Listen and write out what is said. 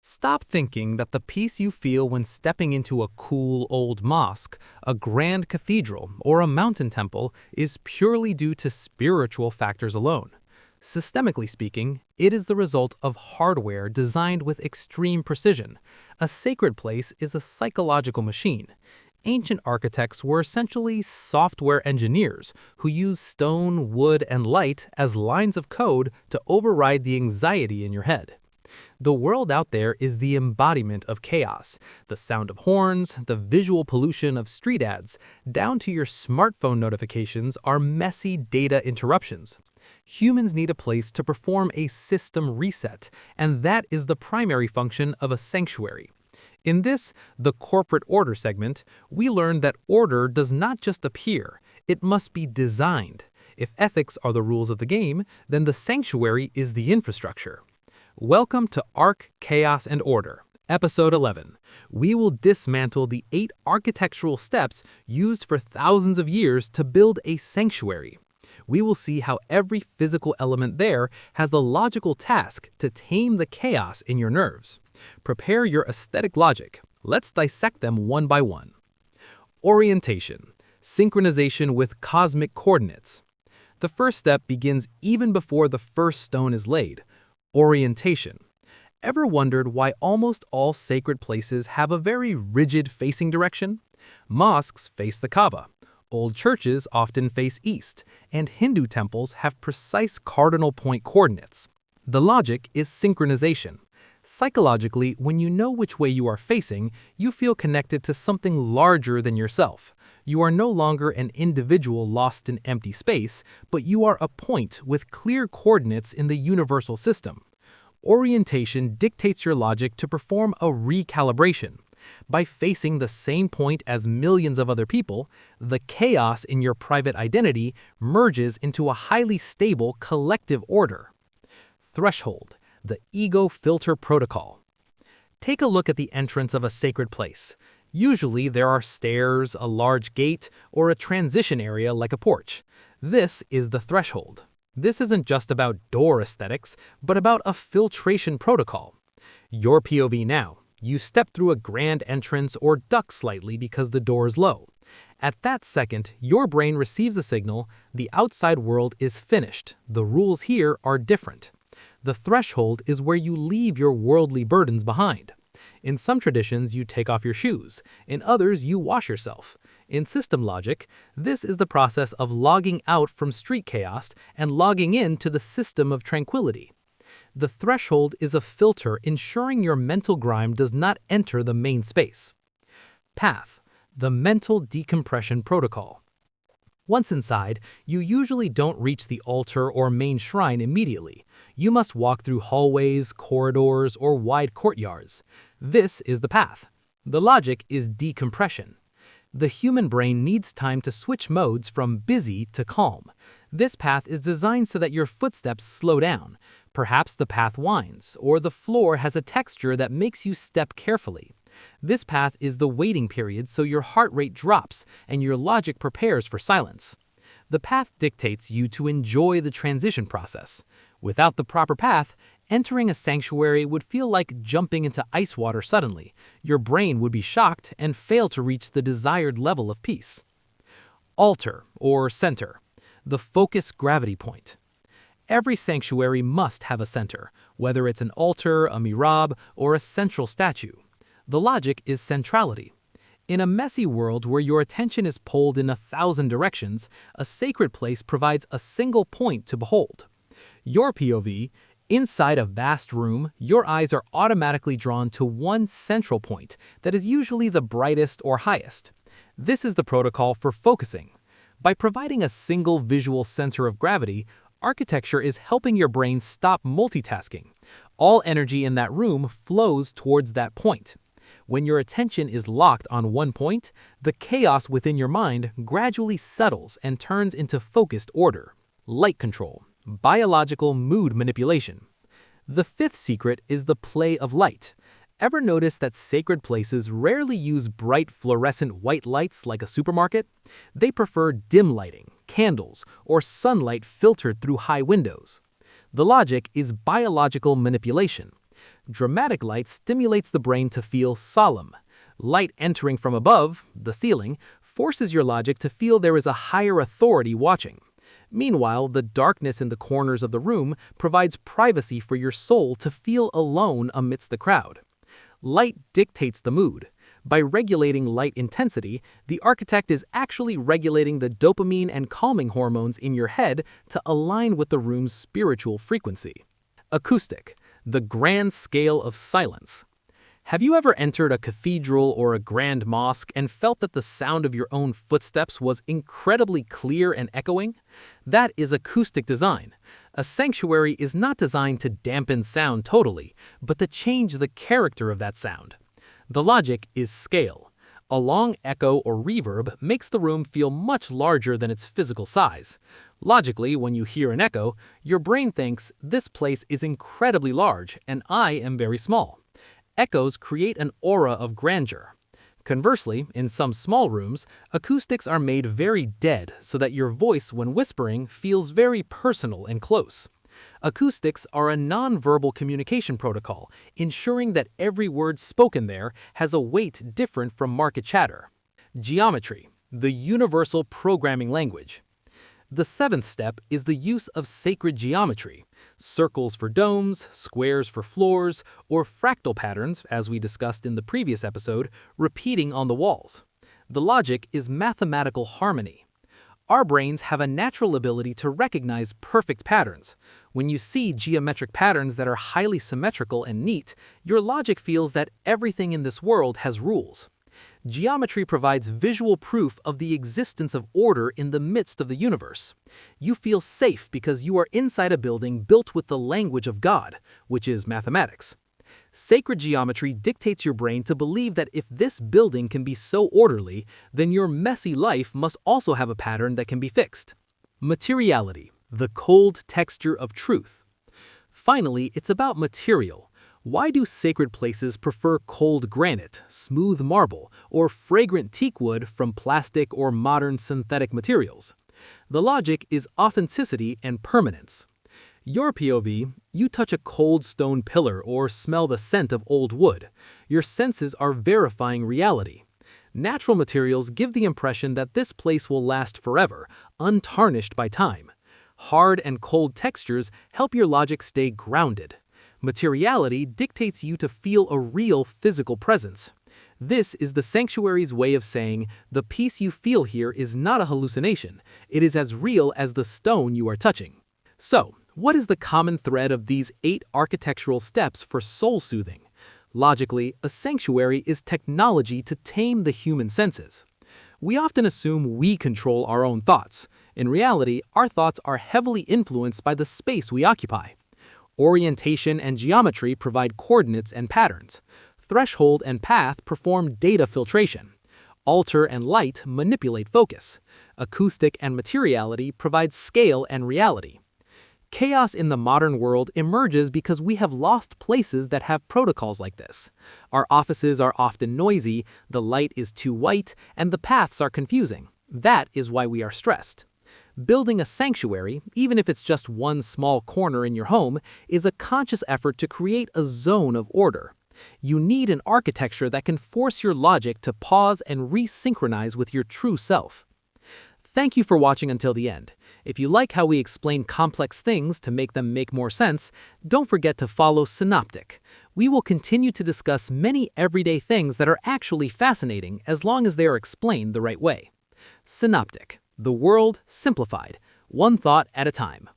Stop thinking that the peace you feel when stepping into a cool old mosque, a grand cathedral, or a mountain temple is purely due to spiritual factors alone. Systemically speaking, it is the result of hardware designed with extreme precision. A sacred place is a psychological machine. Ancient architects were essentially software engineers who used stone, wood, and light as lines of code to override the anxiety in your head. The world out there is the embodiment of chaos. The sound of horns, the visual pollution of street ads, down to your smartphone notifications are messy data interruptions. Humans need a place to perform a system reset, and that is the primary function of a sanctuary. In this, the corporate order segment, we learn that order does not just appear, it must be designed. If ethics are the rules of the game, then the sanctuary is the infrastructure. Welcome to Arc, Chaos, and Order, Episode 11. We will dismantle the 8 architectural steps used for thousands of years to build a sanctuary. We will see how every physical element there has the logical task to tame the chaos in your nerves. Prepare your aesthetic logic. Let's dissect them one by one. Orientation, synchronization with cosmic coordinates. The first step begins even before the first stone is laid. Orientation. Ever wondered why almost all sacred places have a very rigid facing direction? Mosques face the Kaaba, old churches often face east, and Hindu temples have precise cardinal point coordinates. The logic is synchronization. Psychologically, when you know which way you are facing, you feel connected to something larger than yourself. You are no longer an individual lost in empty space, but you are a point with clear coordinates in the universal system. Orientation dictates your logic to perform a recalibration. By facing the same point as millions of other people, the chaos in your private identity merges into a highly stable collective order. Threshold, the ego filter protocol. Take a look at the entrance of a sacred place. Usually there are stairs, a large gate, or a transition area like a porch. This is the threshold. This isn't just about door aesthetics, but about a filtration protocol. Your POV now. You step through a grand entrance or duck slightly because the door is low. At that second, your brain receives a signal, the outside world is finished, the rules here are different. The threshold is where you leave your worldly burdens behind. In some traditions, you take off your shoes. In others, you wash yourself. In system logic, this is the process of logging out from street chaos and logging in to the system of tranquility. The threshold is a filter ensuring your mental grime does not enter the main space. Path, the mental decompression protocol. Once inside, you usually don't reach the altar or main shrine immediately. You must walk through hallways, corridors, or wide courtyards. This is the path. The logic is decompression. The human brain needs time to switch modes from busy to calm. This path is designed so that your footsteps slow down. Perhaps the path winds, or the floor has a texture that makes you step carefully. This path is the waiting period so your heart rate drops and your logic prepares for silence. The path dictates you to enjoy the transition process. Without the proper path, entering a sanctuary would feel like jumping into ice water suddenly. Your brain would be shocked and fail to reach the desired level of peace. Altar, or center, the focus gravity point. Every sanctuary must have a center, whether it's an altar, a mihrab, or a central statue. The logic is centrality. In a messy world where your attention is pulled in 1,000 directions, a sacred place provides a single point to behold. Your POV, inside a vast room, your eyes are automatically drawn to one central point that is usually the brightest or highest. This is the protocol for focusing. By providing a single visual center of gravity, architecture is helping your brain stop multitasking. All energy in that room flows towards that point. When your attention is locked on one point, the chaos within your mind gradually settles and turns into focused order. Light control, biological mood manipulation. The fifth secret is the play of light. Ever notice that sacred places rarely use bright fluorescent white lights like a supermarket? They prefer dim lighting, candles, or sunlight filtered through high windows. The logic is biological manipulation. Dramatic light stimulates the brain to feel solemn. Light entering from above, the ceiling, forces your logic to feel there is a higher authority watching. Meanwhile, the darkness in the corners of the room provides privacy for your soul to feel alone amidst the crowd. Light dictates the mood. By regulating light intensity, the architect is actually regulating the dopamine and calming hormones in your head to align with the room's spiritual frequency. Acoustic, the grand scale of silence. Have you ever entered a cathedral or a grand mosque and felt that the sound of your own footsteps was incredibly clear and echoing? That is acoustic design. A sanctuary is not designed to dampen sound totally, but to change the character of that sound. The logic is scale. A long echo or reverb makes the room feel much larger than its physical size. Logically, when you hear an echo, your brain thinks, this place is incredibly large and I am very small. Echoes create an aura of grandeur. Conversely, in some small rooms, acoustics are made very dead so that your voice when whispering feels very personal and close. Acoustics are a non-verbal communication protocol, ensuring that every word spoken there has a weight different from market chatter. Geometry, the universal programming language. The seventh step is the use of sacred geometry, circles for domes, squares for floors, or fractal patterns, as we discussed in the previous episode, repeating on the walls. The logic is mathematical harmony. Our brains have a natural ability to recognize perfect patterns. When you see geometric patterns that are highly symmetrical and neat, your logic feels that everything in this world has rules. Geometry provides visual proof of the existence of order in the midst of the universe. You feel safe because you are inside a building built with the language of God, which is mathematics. Sacred geometry dictates your brain to believe that if this building can be so orderly, then your messy life must also have a pattern that can be fixed. Materiality, the cold texture of truth. Finally, it's about material. Why do sacred places prefer cold granite, smooth marble, or fragrant teak wood from plastic or modern synthetic materials? The logic is authenticity and permanence. Your POV, you touch a cold stone pillar or smell the scent of old wood. Your senses are verifying reality. Natural materials give the impression that this place will last forever, untarnished by time. Hard and cold textures help your logic stay grounded. Materiality dictates you to feel a real physical presence. This is the sanctuary's way of saying, the peace you feel here is not a hallucination. It is as real as the stone you are touching. So, what is the common thread of these 8 architectural steps for soul soothing? Logically, a sanctuary is technology to tame the human senses. We often assume we control our own thoughts. In reality, our thoughts are heavily influenced by the space we occupy. Orientation and geometry provide coordinates and patterns. Threshold and path perform data filtration. Altar and light manipulate focus. Acoustic and materiality provide scale and reality. Chaos in the modern world emerges because we have lost places that have protocols like this. Our offices are often noisy, the light is too white, and the paths are confusing. That is why we are stressed. Building a sanctuary, even if it's just one small corner in your home, is a conscious effort to create a zone of order. You need an architecture that can force your logic to pause and resynchronize with your true self. Thank you for watching until the end. If you like how we explain complex things to make them make more sense, don't forget to follow Synoptic. We will continue to discuss many everyday things that are actually fascinating as long as they are explained the right way. Synoptic, the world simplified, one thought at a time.